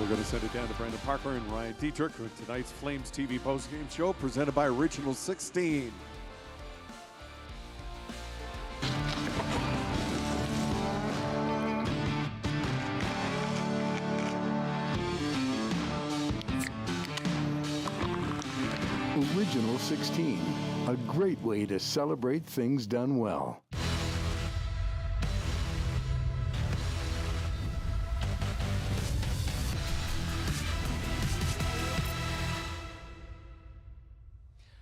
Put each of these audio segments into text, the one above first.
going to send it down to Brandon Parker and Ryan Dittrick with tonight's Flames TV postgame show presented by Original 16. Original 16, a great way to celebrate things done well.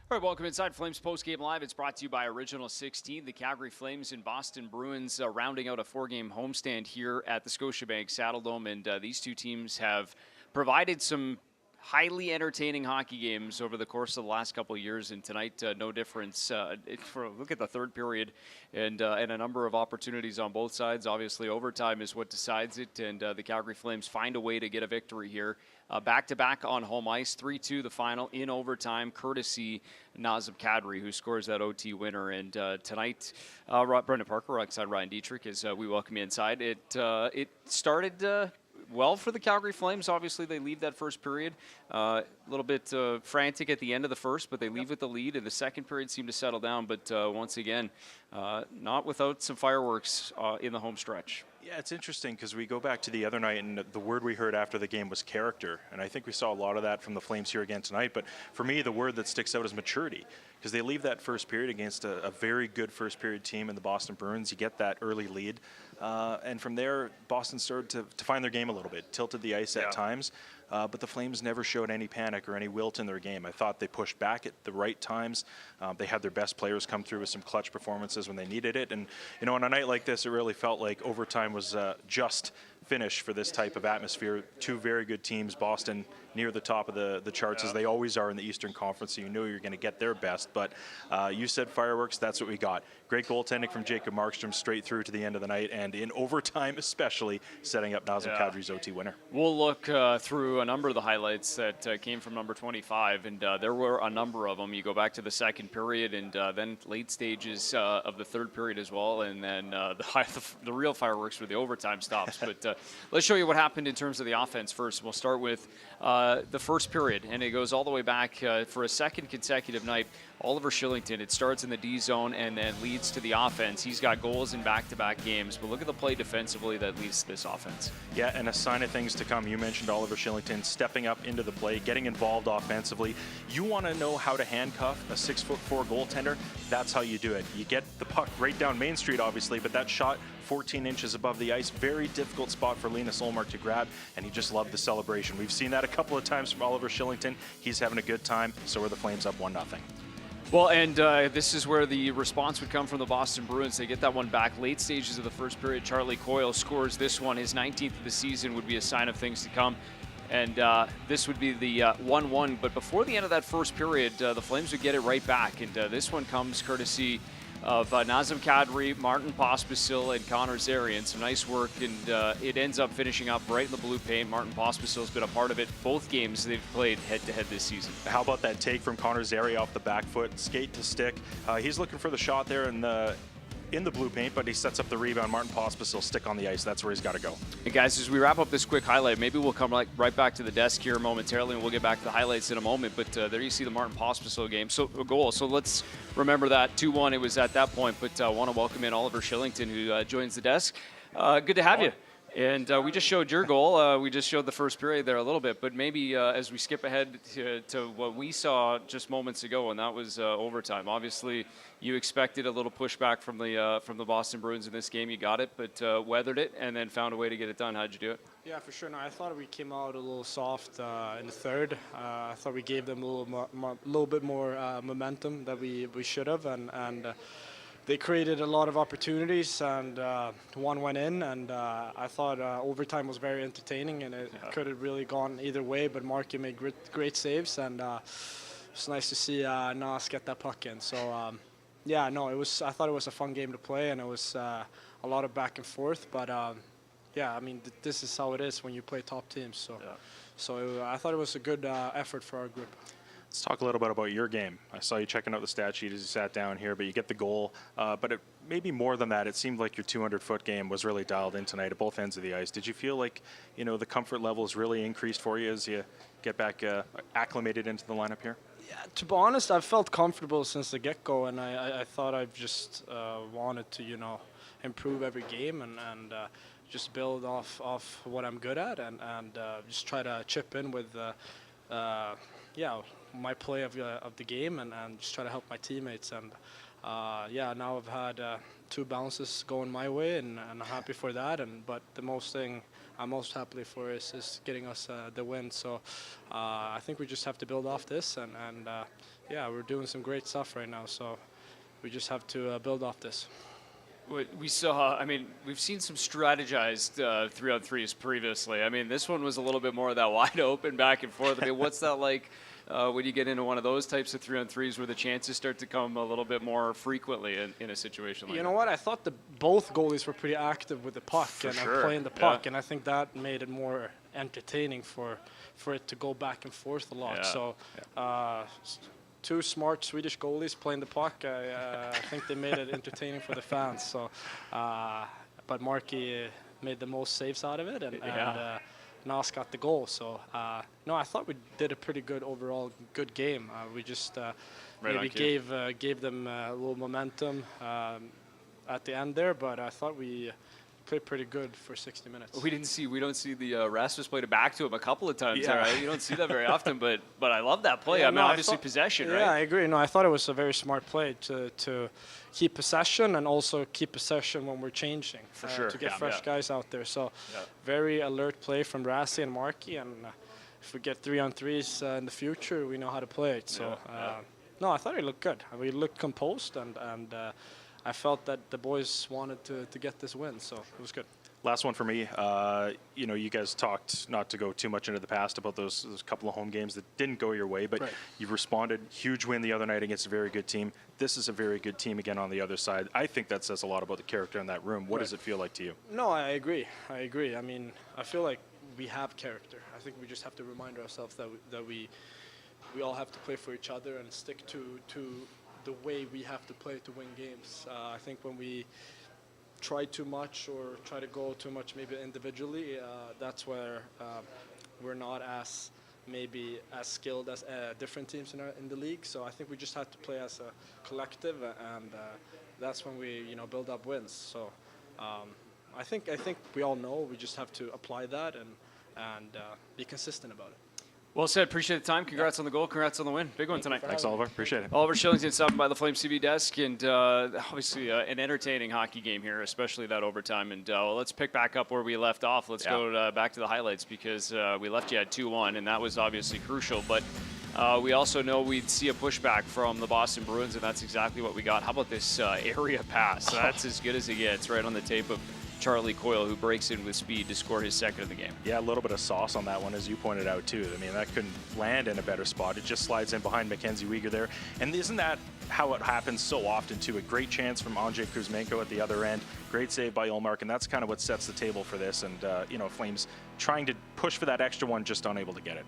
All right, welcome inside Flames Postgame Live. It's brought to you by Original 16. The Calgary Flames and Boston Bruins rounding out a four-game homestand here at the Scotiabank Saddledome, and these two teams have provided some highly entertaining hockey games over the course of the last couple of years, and tonight no difference. Look at the third period and a number of opportunities on both sides. Obviously, overtime is what decides it, and the Calgary Flames find a way to get a victory here. Back-to-back on home ice, 3-2 the final in overtime, courtesy Nazem Kadri, who scores that OT winner. And tonight, Brendan Parker alongside Ryan Dittrick as we welcome you inside. It started well for the Calgary Flames. Obviously, they leave that first period a little bit frantic at the end of the first, but they leave with the lead, and the second period seemed to settle down. But once again, not without some fireworks in the home stretch. Yeah, it's interesting because we go back to the other night, and the word we heard after the game was character. And I think we saw a lot of that from the Flames here again tonight. But for me, the word that sticks out is maturity, because they leave that first period against a very good first period team in the Boston Bruins. You get that early lead. And from there, Boston started to find their game a little bit, tilted the ice at times. But the Flames never showed any panic or any wilt in their game. I thought they pushed back at the right times. They had their best players come through with some clutch performances when they needed it. And, you know, on a night like this, it really felt like overtime was just finish for this type of atmosphere. Two very good teams, Boston near the top of the charts as they always are in the Eastern Conference, so you know you're going to get their best. But you said fireworks, that's what we got. Great goaltending from Jacob Markstrom straight through to the end of the night, and in overtime especially, setting up Nazem Kadri's OT winner. We'll look through a number of the highlights that came from number 25, and there were a number of them. You go back to the second period and then late stages of the third period as well, and then the real fireworks were the overtime stops. But let's show you what happened in terms of the offense first. We'll start with the first period, and it goes all the way back for a second consecutive night. Oliver Shillington, it starts in the D zone and then leads to the offense. He's got goals in back-to-back games, but look at the play defensively that leads to this offense. Yeah, and a sign of things to come. You mentioned Oliver Shillington stepping up into the play, getting involved offensively. You want to know how to handcuff a 6'4" goaltender? That's how you do it. You get the puck right down Main Street, obviously, but that shot 14 inches above the ice, very difficult spot for Linus Ullmark to grab, and he just loved the celebration. We've seen that a couple of times from Oliver Shillington. He's having a good time, so are the Flames up 1-0. Well, and this is where the response would come from the Boston Bruins. They get that one back late stages of the first period. Charlie Coyle scores this one. His 19th of the season would be a sign of things to come. And this would be the 1-1. But before the end of that first period, the Flames would get it right back. And this one comes courtesy of Nazem Kadri, Martin Pospisil, and Connor Zarian. Some nice work, and it ends up finishing up right in the blue paint. Martin Pospisil's been a part of it both games they've played head-to-head this season. How about that take from Connor Zarian off the back foot, skate to stick? He's looking for the shot there in the blue paint, but he sets up the rebound. Martin Pospisil stick on the ice. That's where he's got to go. And guys, as we wrap up this quick highlight, maybe we'll come right back to the desk here momentarily, and we'll get back to the highlights in a moment. But there you see the Martin Pospisil goal. So let's remember that 2-1. It was at that point. But I want to welcome in Oliver Shillington, who joins the desk. Good to have you. And we just showed your goal. We just showed the first period there a little bit. But maybe as we skip ahead to what we saw just moments ago, and that was overtime. Obviously, you expected a little pushback from the Boston Bruins in this game. You got it, but weathered it and then found a way to get it done. How'd you do it? Yeah, for sure. No, I thought we came out a little soft in the third. I thought we gave them a little bit more momentum that we should have, and they created a lot of opportunities, and one went in, and I thought overtime was very entertaining, and it could have really gone either way, but Marky made great saves, and it's nice to see Nas get that puck in. So, yeah, no, I thought it was a fun game to play, and it was a lot of back and forth, but yeah, I mean, this is how it is when you play top teams. So I thought it was a good effort for our group. Let's talk a little bit about your game. I saw you checking out the stat sheet as you sat down here, but you get the goal. But it, maybe more than that, it seemed like your 200-foot game was really dialed in tonight at both ends of the ice. Did you feel like, you know, the comfort levels really increased for you as you get back acclimated into the lineup here? Yeah, to be honest, I've felt comfortable since the get-go, and I thought I've just wanted to, you know, improve every game and just build off what I'm good at and just try to chip in with, yeah, my play of the game and just try to help my teammates. And yeah, now I've had 2 bounces going my way, and I'm happy for that. But the most thing I'm most happy for is getting us the win. So I think we just have to build off this, and yeah, we're doing some great stuff right now. So we just have to build off this. We saw, I mean, we've seen some strategized 3-on-3s previously. I mean, this one was a little bit more of that wide open back and forth. I mean, what's that like when you get into one of those types of 3-on-3s where the chances start to come a little bit more frequently in a situation like that? You know what? I thought both goalies were pretty active with the puck and playing the puck, and I think that made it more entertaining for it to go back and forth a lot. So. 2 smart Swedish goalies playing the puck. I think they made it entertaining for the fans. So, but Markey made the most saves out of it, and Nas got the goal. So, no, I thought we did a pretty good overall good game. We just maybe gave them a little momentum at the end there, but I thought we played pretty good for 60 minutes. We don't see the Rasmus played it back to him a couple of times there. Right? You don't see that very often, but I love that play. I mean, obviously possession, right? Yeah, I agree. No, I thought it was a very smart play to keep possession and also keep possession when we're changing. For sure. To get fresh guys out there. So very alert play from Rassi and Markey, and if we get 3-on-3s in the future, we know how to play it. So no, I thought it looked good. We looked composed, and I felt that the boys wanted to get this win, so it was good. Last one for me. You know, you guys talked, not to go too much into the past, about those couple of home games that didn't go your way, but you've responded. Huge win the other night against a very good team. This is a very good team again on the other side. I think that says a lot about the character in that room. What does it feel like to you? No, I agree. I mean, I feel like we have character. I think we just have to remind ourselves that we all have to play for each other and stick to the way we have to play to win games. I think when we try too much or try to go too much maybe individually, that's where we're not as skilled as different teams in the league. So I think we just have to play as a collective, and that's when we build up wins. So I think we all know we just have to apply that and be consistent about it. Well said. Appreciate the time. Congrats on the goal. Congrats on the win. Big one tonight. Thanks, Oliver. Appreciate it. Oliver Shillington stopping by the Flames TV desk, and obviously an entertaining hockey game here, especially that overtime. And let's pick back up where we left off. Let's go back to the highlights, because we left you at 2-1, and that was obviously crucial. But we also know we'd see a pushback from the Boston Bruins, and that's exactly what we got. How about this area pass? That's as good as it gets, right on the tape of Charlie Coyle, who breaks in with speed to score his second of the game. Yeah, a little bit of sauce on that one, as you pointed out, too. I mean, that couldn't land in a better spot. It just slides in behind Mackenzie Weegar there. And isn't that how it happens so often, too? A great chance from Andrei Kuzmenko at the other end. Great save by Ullmark, and that's kind of what sets the table for this. And, Flames trying to push for that extra one, just unable to get it.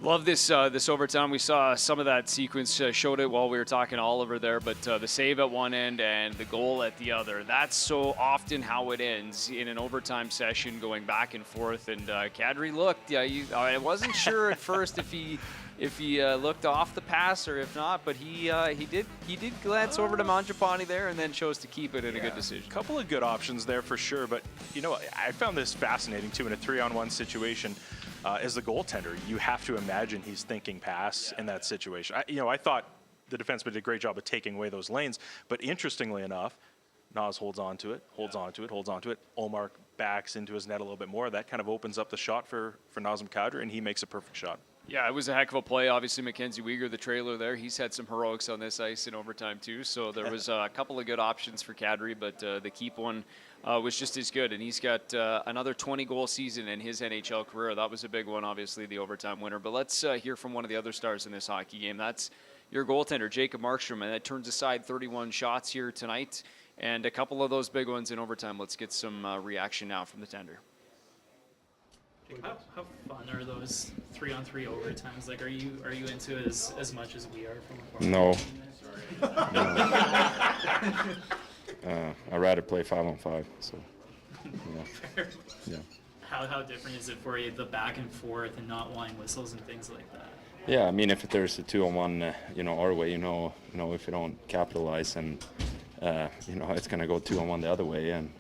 Love this this overtime. We saw some of that sequence, showed it while we were talking to Oliver there, but the save at one end and the goal at the other. That's so often how it ends in an overtime session, going back and forth. And Kadri looked. I wasn't sure at first if he looked off the pass or if not, but he did glance over to Mangiapane there and then chose to keep it in a good decision. A couple of good options there for sure, but I found this fascinating too in a 3-on-1 situation. As the goaltender, you have to imagine he's thinking pass in that situation. I thought the defenseman did a great job of taking away those lanes, but interestingly enough, Nas holds on to it. Ullmark backs into his net a little bit more. That kind of opens up the shot for Nazem Kadri, and he makes a perfect shot. Yeah, it was a heck of a play. Obviously, Mackenzie Weegar, the trailer there, he's had some heroics on this ice in overtime too. So there was a couple of good options for Kadri, but the keep one was just as good. And he's got another 20-goal season in his NHL career. That was a big one, obviously, the overtime winner. But let's hear from one of the other stars in this hockey game. That's your goaltender, Jacob Markstrom, and that turns aside 31 shots here tonight, and a couple of those big ones in overtime. Let's get some reaction now from the tender. Like how fun are those 3-on-3 overtimes? Like, are you into it as much as we are from a No. I'd rather play 5-on-5. So, yeah. Yeah. How different is it for you, the back and forth and not wanting whistles and things like that? Yeah, I mean, if there's a 2-on-1, our way, if you don't capitalize and, it's going to go 2-on-1 the other way, and,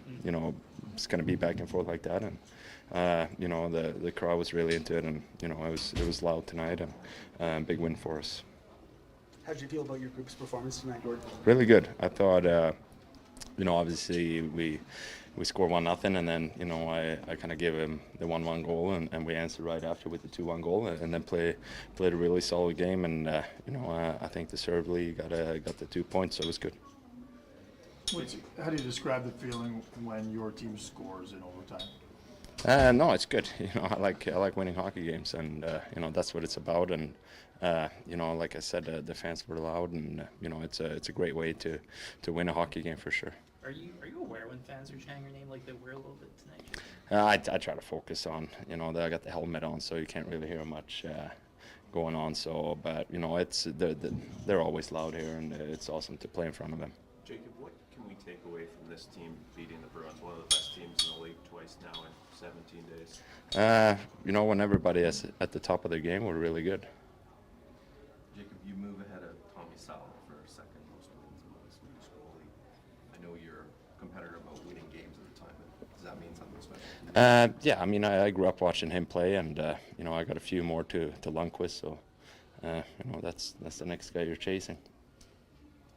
it's going to be back and forth like that. And, the crowd was really into it, and, it was loud tonight, and big win for us. How did you feel about your group's performance tonight, Gordon? Really good. I thought, obviously we scored 1-0, and then I kind of gave him the 1-1 goal, and we answered right after with the 2-1 goal, and then played a really solid game, and I think deservedly got the 2 points, so it was good. How do you describe the feeling when your team scores in overtime? No, it's good. I like winning hockey games, and that's what it's about. And like I said, the fans were loud, and it's a great way to win a hockey game for sure. Are you aware when fans are chanting your name like they were a little bit tonight? I try to focus on I got the helmet on, so you can't really hear much going on. So, but it's they're always loud here, and it's awesome to play in front of them. Jacob, what can we take away from this team beating the Bruins, one of the best teams in the league twice now in 17 days? When everybody is at the top of their game, we're really good. Jacob, you move ahead of Tommy Salo for second most wins among the Swedish goalie. I know you're a competitor about winning games at the time, but does that mean something special? Yeah, I mean, I grew up watching him play, and I got a few more to Lundqvist, so that's the next guy you're chasing.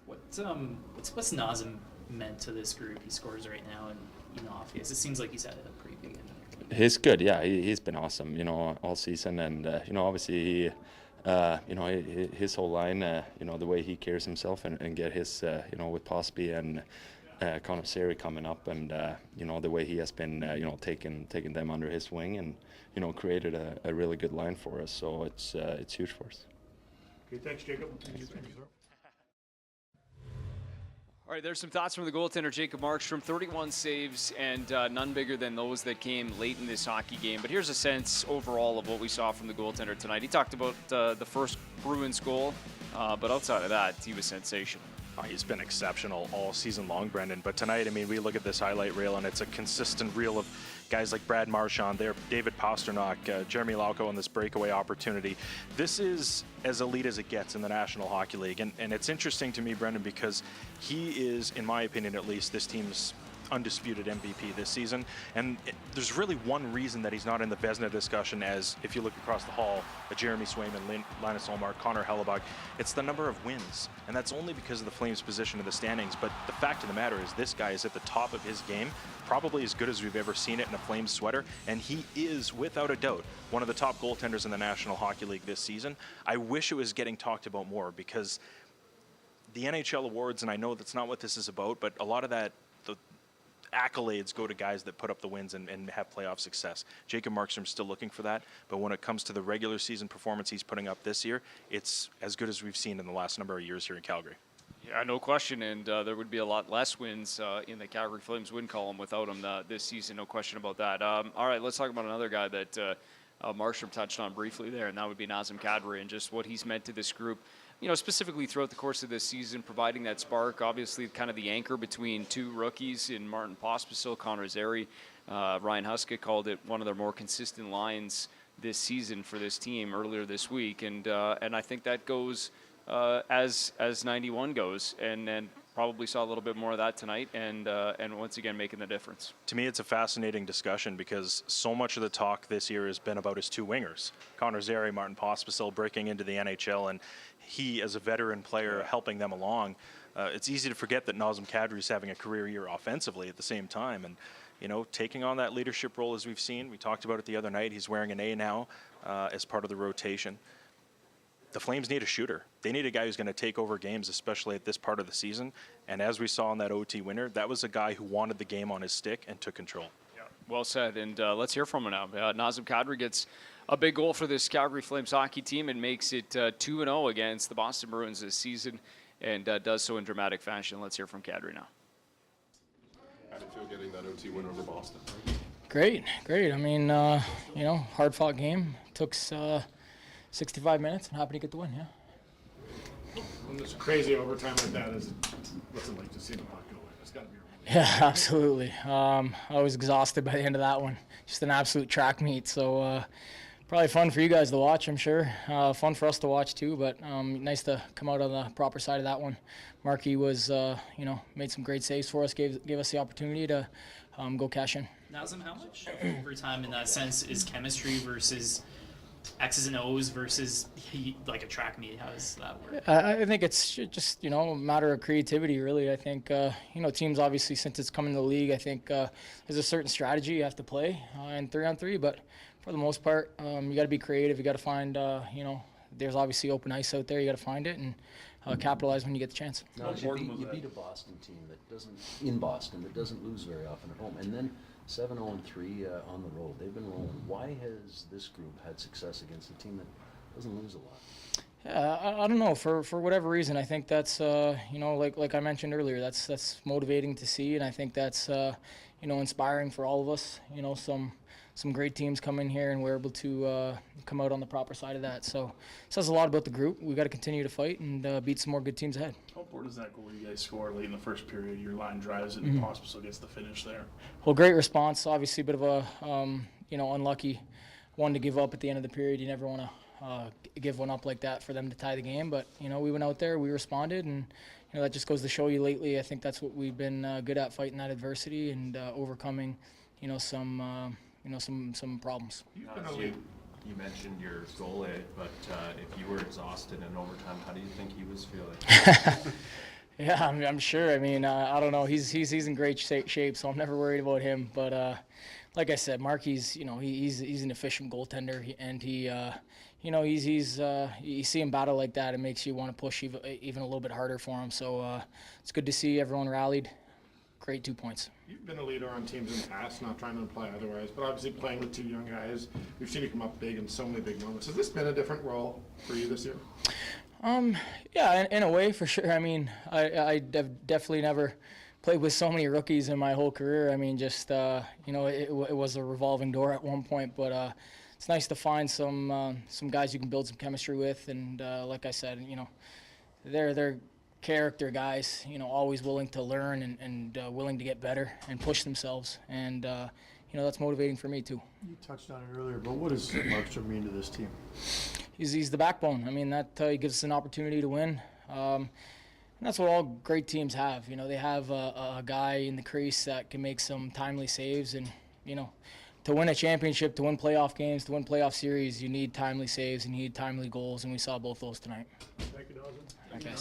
What's Nazem meant to this group? He scores right now, and off ice. It seems like he's had a pretty big impact. He's good, yeah. He's been awesome, all season, and obviously he, his whole line, the way he carries himself and get his, with Posby and Connor Seri coming up, and the way he has been, taking them under his wing, and created a really good line for us. So it's huge for us. Okay, thanks, Jacob. Thank you, sir. All right, there's some thoughts from the goaltender, Jacob Markstrom. 31 saves, and none bigger than those that came late in this hockey game. But here's a sense overall of what we saw from the goaltender tonight. He talked about the first Bruins goal, but outside of that, he was sensational. He's been exceptional all season long, Brendan. But tonight, I mean, we look at this highlight reel, and it's a consistent reel of guys like Brad Marchand there, David Pasternak, Jeremy Lauko on this breakaway opportunity. This is as elite as it gets in the National Hockey League. And it's interesting to me, Brendan, because he is, in my opinion at least, this team's undisputed MVP this season, and there's really one reason that he's not in the Vezina discussion, as if you look across the hall at Jeremy Swayman, Linus Ullmark, Connor Hellebuyck, it's the number of wins, and that's only because of the Flames' position in the standings. But the fact of the matter is this guy is at the top of his game, probably as good as we've ever seen it in a Flames sweater, and he is, without a doubt, one of the top goaltenders in the National Hockey League this season. I wish it was getting talked about more, because the NHL awards, and I know that's not what this is about, but a lot of that, the accolades go to guys that put up the wins and have playoff success. Jacob Markstrom's still looking for that, but when it comes to the regular season performance he's putting up this year, it's as good as we've seen in the last number of years here in Calgary. Yeah, no question, and there would be a lot less wins in the Calgary Flames win column without him this season, no question about that. All right, let's talk about another guy that Markstrom touched on briefly there, and that would be Nazem Kadri, and just what he's meant to this group. Specifically throughout the course of this season, providing that spark, obviously kind of the anchor between two rookies in Martin Pospisil, Connor Zary. Ryan Huska called it one of their more consistent lines this season for this team earlier this week, and I think that goes as 91 goes, and probably saw a little bit more of that tonight, and once again making the difference. To me, it's a fascinating discussion, because so much of the talk this year has been about his two wingers, Connor Zary, Martin Pospisil, breaking into the NHL, and he, as a veteran player, helping them along. It's easy to forget that Nazem Kadri is having a career year offensively at the same time, and taking on that leadership role as we've seen. We talked about it the other night. He's wearing an A now as part of the rotation. The Flames need a shooter. They need a guy who's going to take over games, especially at this part of the season. And as we saw in that OT winner, that was a guy who wanted the game on his stick and took control. Yeah, well said. And let's hear from him now. Nazem Kadri gets a big goal for this Calgary Flames hockey team and makes it 2-0 against the Boston Bruins this season, and does so in dramatic fashion. Let's hear from Kadri now. How did it feel getting that OT win over Boston? Great. I mean, hard-fought game. Took 65 minutes. I'm happy to get the win, yeah. When there's a crazy overtime like that, what's it like to see the puck go in? It's got to be Yeah, absolutely. I was exhausted by the end of that one. Just an absolute track meet. So probably fun for you guys to watch, I'm sure. Fun for us to watch too, but nice to come out on the proper side of that one. Markey was, made some great saves for us, gave us the opportunity to go cash in. Nazem, how much overtime in that sense is chemistry versus X's and O's versus like a track meet? How does that work? I think it's just, a matter of creativity, really. I think, teams obviously, since it's come in the league, I think there's a certain strategy you have to play in 3-on-3, but for the most part, you got to be creative. You got to find, there's obviously open ice out there. You got to find it and capitalize when you get the chance. Now, you beat a Boston team that doesn't lose very often at home, and then 7-0-3 on the road. They've been rolling. Why has this group had success against a team that doesn't lose a lot? Yeah, I don't know. For whatever reason, I think that's like I mentioned earlier, that's motivating to see, and I think that's inspiring for all of us. Some great teams come in here and we're able to come out on the proper side of that. So it says a lot about the group. We got to continue to fight and beat some more good teams ahead. How important is that goal you guys score late in the first period? Your line drives it and Pospisil gets the finish there. Well, great response. Obviously, a bit of a unlucky one to give up at the end of the period. You never want to give one up like that for them to tie the game. But we went out there, we responded, and that just goes to show you lately. I think that's what we've been good at, fighting that adversity and overcoming some problems. You mentioned your goalie, but if you were exhausted in overtime, how do you think he was feeling? Yeah, I'm sure. I mean, I don't know. He's in great shape, so I'm never worried about him. But like I said, Markey's he's an efficient goaltender, and you see him battle like that, it makes you want to push even a little bit harder for him. So it's good to see everyone rallied. Great 2 points. You've been a leader on teams in the past, not trying to imply otherwise, but obviously playing with two young guys, we've seen you come up big in so many big moments. Has this been a different role for you this year? Yeah, in a way, for sure. I mean, I've definitely never played with so many rookies in my whole career. I mean, just, it was a revolving door at one point, but it's nice to find some guys you can build some chemistry with, and like I said, they're character guys, always willing to learn and willing to get better and push themselves, and that's motivating for me too. You touched on it earlier, but what does Markstrom mean to this team? He's the backbone. I mean, that he gives us an opportunity to win, and that's what all great teams have. They have a guy in the crease that can make some timely saves, and to win a championship, to win playoff games, to win playoff series, you need timely saves and you need timely goals, and we saw both those tonight. Thank you, Dawson. Thank you.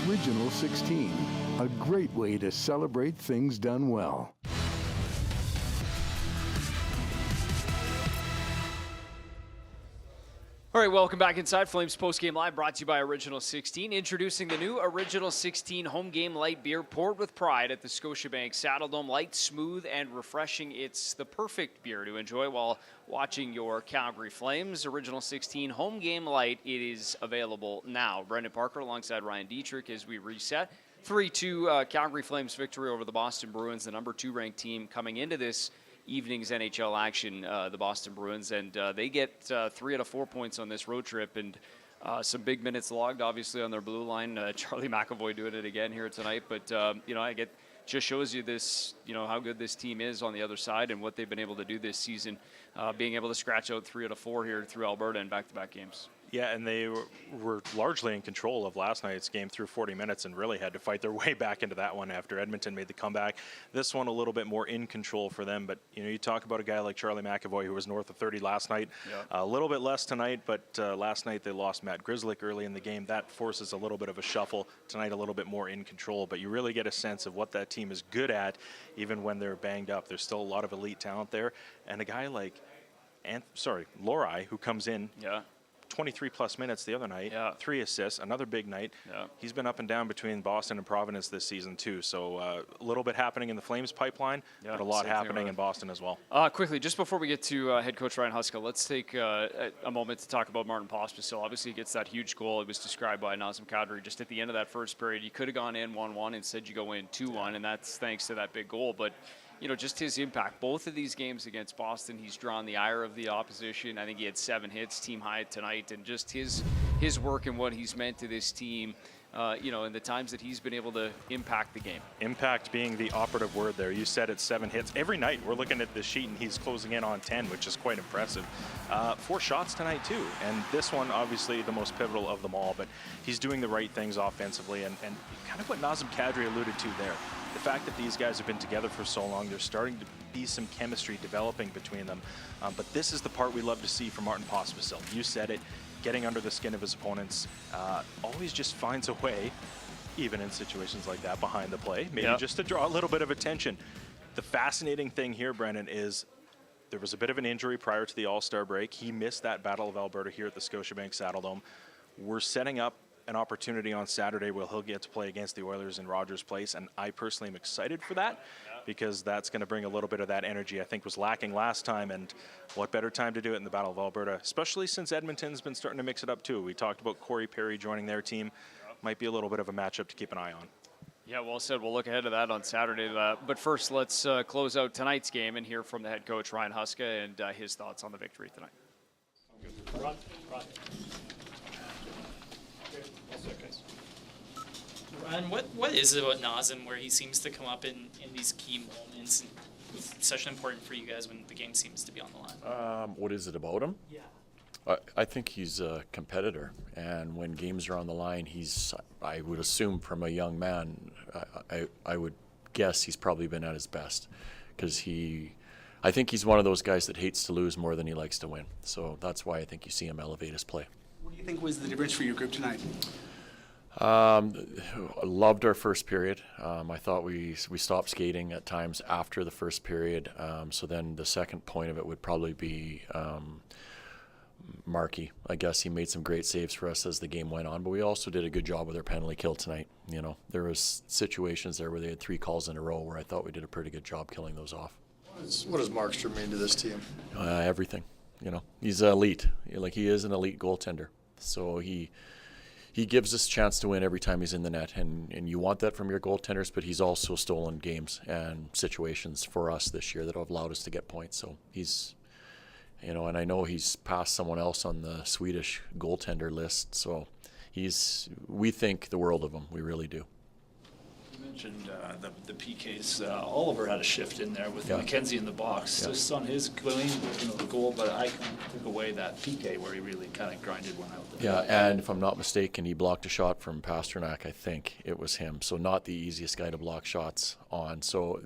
Original 16, a great way to celebrate things done well. All right, welcome back inside Flames Postgame Live, brought to you by Original 16. Introducing the new Original 16 Home Game Light Beer, poured with pride at the Scotiabank Saddledome. Light, smooth, and refreshing. It's the perfect beer to enjoy while watching your Calgary Flames. Original 16 Home Game Light, it is available now. Brendan Parker alongside Ryan Dittrick as we reset. 3-2 Calgary Flames victory over the Boston Bruins, the number 2 ranked team coming into this evening's NHL action, the Boston Bruins, and they get 3 out of 4 points on this road trip, and some big minutes logged, obviously, on their blue line. Charlie McAvoy doing it again here tonight, but just shows you this, how good this team is on the other side and what they've been able to do this season, being able to scratch out 3 out of 4 here through Alberta in back-to-back games. Yeah, and they were largely in control of last night's game through 40 minutes and really had to fight their way back into that one after Edmonton made the comeback. This one a little bit more in control for them, but you talk about a guy like Charlie McAvoy who was north of 30 last night. Yeah. A little bit less tonight, but last night they lost Matt Grzelcyk early in the game. That forces a little bit of a shuffle. Tonight a little bit more in control, but you really get a sense of what that team is good at even when they're banged up. There's still a lot of elite talent there, and a guy like Lorai, who comes in. Yeah. 23-plus minutes the other night, Yeah. 3 assists, another big night. Yeah. He's been up and down between Boston and Providence this season too. So a little bit happening in the Flames pipeline, but a lot same thing happening with in Boston as well. Quickly, just before we get to head coach Ryan Huska, let's take a moment to talk about Martin Pospisil. Obviously, he gets that huge goal. It was described by Nazem Kadri just at the end of that first period. You could have gone in 1-1. Instead, you go in 2-1, and that's thanks to that big goal. But you know, just his impact. Both of these games against Boston, he's drawn the ire of the opposition. I think he had 7 hits, team high tonight, and just his work and what he's meant to this team, you know, in the times that he's been able to impact the game. Impact being the operative word there. You said it's 7 hits. Every night we're looking at the sheet and he's closing in on 10, which is quite impressive. 4 shots tonight too. And this one, obviously the most pivotal of them all, but he's doing the right things offensively and kind of what Nazem Kadri alluded to there. The fact that these guys have been together for so long, there's starting to be some chemistry developing between them. But this is the part we love to see from Martin Pospisil. You said it, getting under the skin of his opponents, always just finds a way, even in situations like that behind the play, maybe just to draw a little bit of attention. The fascinating thing here, Brennan, is there was a bit of an injury prior to the All-Star break. He missed that Battle of Alberta here at the Scotiabank Saddledome. We're setting up an opportunity on Saturday where he'll get to play against the Oilers in Rogers Place, and I personally am excited for that because that's going to bring a little bit of that energy I think was lacking last time, and what better time to do it in the Battle of Alberta, especially since Edmonton's been starting to mix it up too. We talked about Corey Perry joining their team. Might be a little bit of a matchup to keep an eye on. Yeah, well said. We'll look ahead to that on Saturday. But first, let's close out tonight's game and hear from the head coach, Ryan Huska, and his thoughts on the victory tonight. Run. And what is it about Nazem where he seems to come up in these key moments and it's such important for you guys when the game seems to be on the line? What is it about him? Yeah. I think he's a competitor, and when games are on the line, I would assume from a young man, I would guess he's probably been at his best, because I think he's one of those guys that hates to lose more than he likes to win. So that's why I think you see him elevate his play. What do you think was the difference for your group tonight? Loved our first period. I thought we stopped skating at times after the first period. So then the second point of it would probably be Markey. I guess he made some great saves for us as the game went on, but we also did a good job with our penalty kill tonight. You know, there was situations there where they had 3 calls in a row where I thought we did a pretty good job killing those off. What does Markstrom mean to this team? Everything. You know, he's elite. Like, he is an elite goaltender. So he gives us a chance to win every time he's in the net, and you want that from your goaltenders, but he's also stolen games and situations for us this year that have allowed us to get points. So he's, you know, and I know he's passed someone else on the Swedish goaltender list, so we think the world of him. We really do. You mentioned the PKs. Oliver had a shift in there with McKenzie in the box. Yeah. Just on his clearing, the goal, but I took away that PK where he really kind of grinded one out there. Yeah, and if I'm not mistaken, he blocked a shot from Pasternak. I think it was him. So not the easiest guy to block shots on. So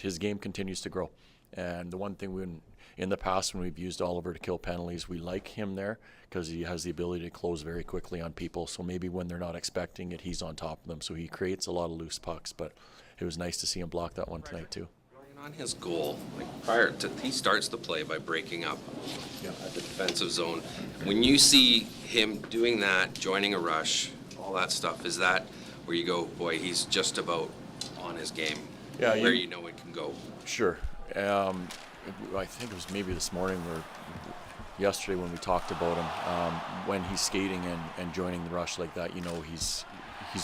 his game continues to grow. And the one thing in the past when we've used Oliver to kill penalties, we like him there because he has the ability to close very quickly on people. So maybe when they're not expecting it, he's on top of them. So he creates a lot of loose pucks, but it was nice to see him block that one tonight too. On his goal, he starts the play by breaking up at the defensive zone. When you see him doing that, joining a rush, all that stuff, is that where you go, boy, he's just about on his game, where you know it can go? Sure. I think it was maybe this morning or yesterday when we talked about him, when he's skating and joining the rush like that, you know, he's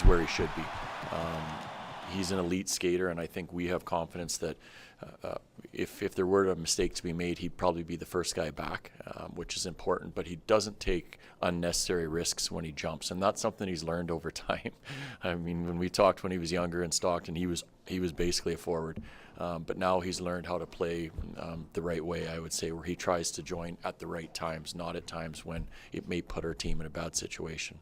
where he should be. He's an elite skater, and I think we have confidence that if there were a mistake to be made, he'd probably be the first guy back, which is important. But he doesn't take unnecessary risks when he jumps, and that's something he's learned over time. I mean, when we talked when he was younger in Stockton, he was basically a forward. But now he's learned how to play the right way, I would say, where he tries to join at the right times, not at times when it may put our team in a bad situation.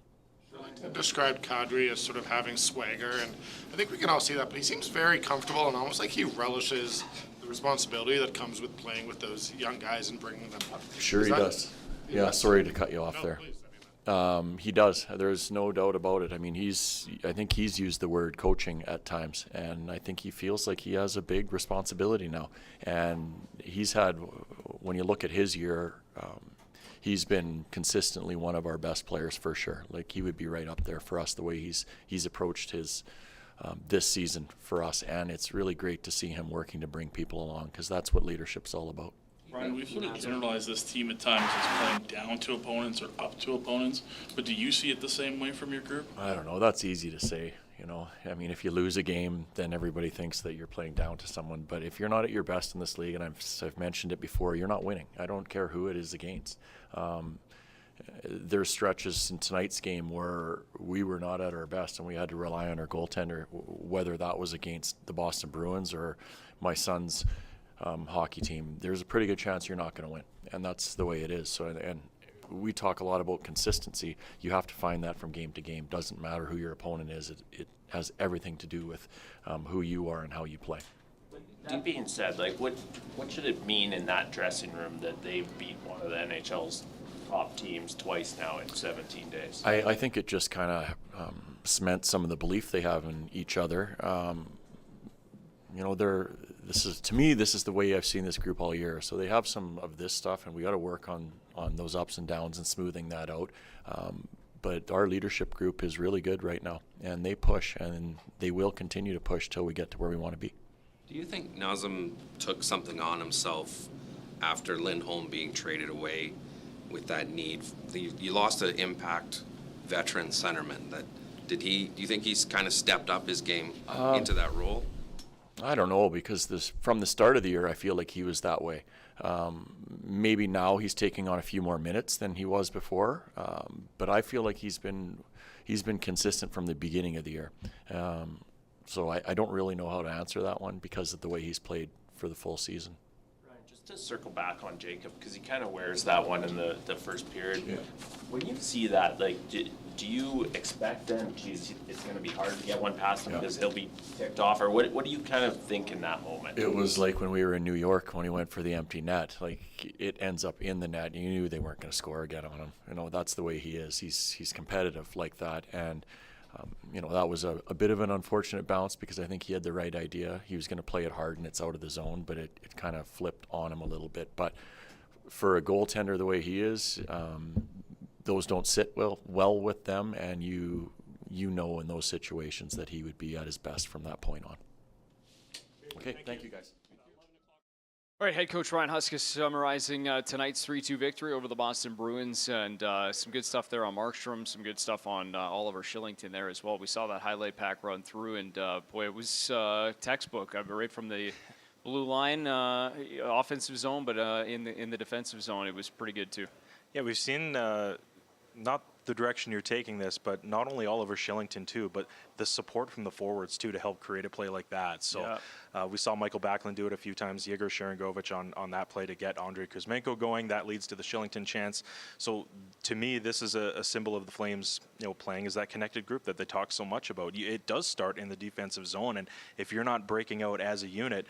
Described Kadri as sort of having swagger, and I think we can all see that, but he seems very comfortable and almost like he relishes the responsibility that comes with playing with those young guys and bringing them up. Sure he does. Yeah, sorry to cut you off there. He does. There's no doubt about it. I mean, I think he's used the word coaching at times, and I think he feels like he has a big responsibility now. And he's had, when you look at his year, he's been consistently one of our best players for sure. Like, he would be right up there for us the way he's approached his this season for us, and it's really great to see him working to bring people along, because that's what leadership's all about. Ryan, we've sort of generalized this team at times as playing down to opponents or up to opponents, but do you see it the same way from your group? I don't know. That's easy to say. I mean, if you lose a game, then everybody thinks that you're playing down to someone. But if you're not at your best in this league, and I've mentioned it before, you're not winning. I don't care who it is against. There's stretches in tonight's game where we were not at our best and we had to rely on our goaltender, whether that was against the Boston Bruins or my son's hockey team. There's a pretty good chance you're not going to win, and that's the way it is. So, and we talk a lot about consistency. You have to find that from game to game. Doesn't matter who your opponent is. It has everything to do with who you are and how you play. That being said, like, what should it mean in that dressing room that they beat one of the NHL's top teams twice now in 17 days? I think it just kind of cements some of the belief they have in each other. This is the way I've seen this group all year. So they have some of this stuff, and we got to work on those ups and downs and smoothing that out. But our leadership group is really good right now, and they push, and they will continue to push till we get to where we want to be. Do you think Nazem took something on himself after Lindholm being traded away with that need? You lost an impact veteran centerman. Do you think he's kind of stepped up his game into that role? I don't know, because from the start of the year, I feel like he was that way. Maybe now he's taking on a few more minutes than he was before, but I feel like he's been consistent from the beginning of the year. So I don't really know how to answer that one because of the way he's played for the full season. Just to circle back on Jacob, because he kind of wears that one in the first period. Yeah. When you see that, like, do you expect then, geez, it's going to be hard to get one past him because he'll be ticked off? Or what do you kind of think in that moment? It was like when we were in New York when he went for the empty net. Like, it ends up in the net. You knew they weren't going to score again on him. That's the way he is. He's competitive like that. And that was a bit of an unfortunate bounce because I think he had the right idea. He was going to play it hard and it's out of the zone, but it kind of flipped on him a little bit. But for a goaltender the way he is, those don't sit well with them, and you know in those situations that he would be at his best from that point on. Okay, thank you guys. All right, head coach Ryan Huska summarizing tonight's 3-2 victory over the Boston Bruins, and some good stuff there on Markstrom, some good stuff on Oliver Shillington there as well. We saw that highlight pack run through, and boy, it was textbook. Right from the blue line, offensive zone, but in the defensive zone, it was pretty good too. Yeah, we've seen not the direction you're taking this, but not only Oliver Shillington too, but the support from the forwards too to help create a play like that. So we saw Michael Backlund do it a few times, Yegor Sharangovich on that play to get Andrei Kuzmenko going. That leads to the Shillington chance. So to me, this is a symbol of the Flames, playing as that connected group that they talk so much about. It does start in the defensive zone, and if you're not breaking out as a unit,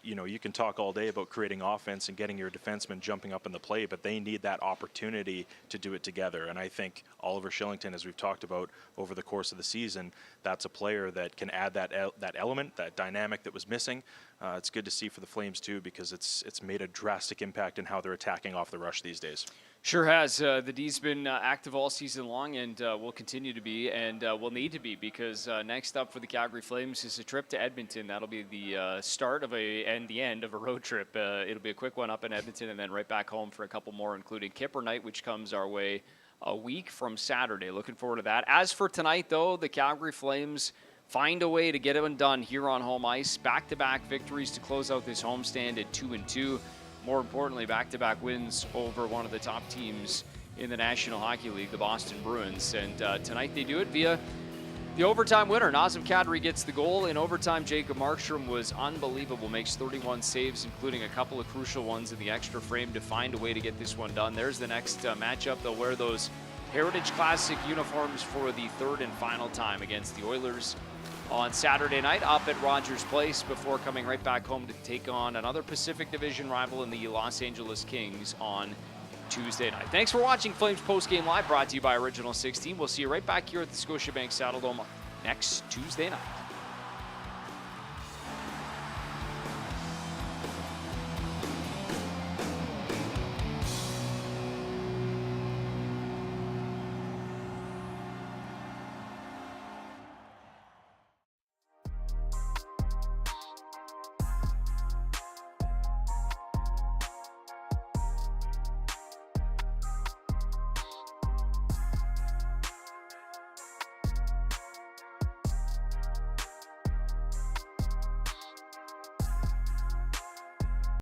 you can talk all day about creating offense and getting your defensemen jumping up in the play, but they need that opportunity to do it together. And I think Oliver Shillington, as we've talked about over the course of the season, that's a player that can add that element, that dynamic that was missing. It's good to see for the Flames too, because it's made a drastic impact in how they're attacking off the rush these days. Sure has. The D's been active all season long and will continue to be, and will need to be, because next up for the Calgary Flames is a trip to Edmonton. That'll be the start of and the end of a road trip. It'll be a quick one up in Edmonton and then right back home for a couple more, including Kipper Night, which comes our way a week from Saturday. Looking forward to that. As for tonight, though, the Calgary Flames find a way to get it done here on home ice. Back-to-back victories to close out this homestand at 2-2. More importantly, back-to-back wins over one of the top teams in the National Hockey League, the Boston Bruins. And tonight they do it via the overtime winner. Nazem Kadri gets the goal. In overtime, Jacob Markstrom was unbelievable, makes 31 saves, including a couple of crucial ones in the extra frame to find a way to get this one done. There's the next matchup. They'll wear those Heritage Classic uniforms for the third and final time against the Oilers on Saturday night up at Rogers Place, before coming right back home to take on another Pacific Division rival in the Los Angeles Kings on Tuesday night. Thanks for watching Flames Postgame Live, brought to you by Original 16. We'll see you right back here at the Scotiabank Saddledome next Tuesday night.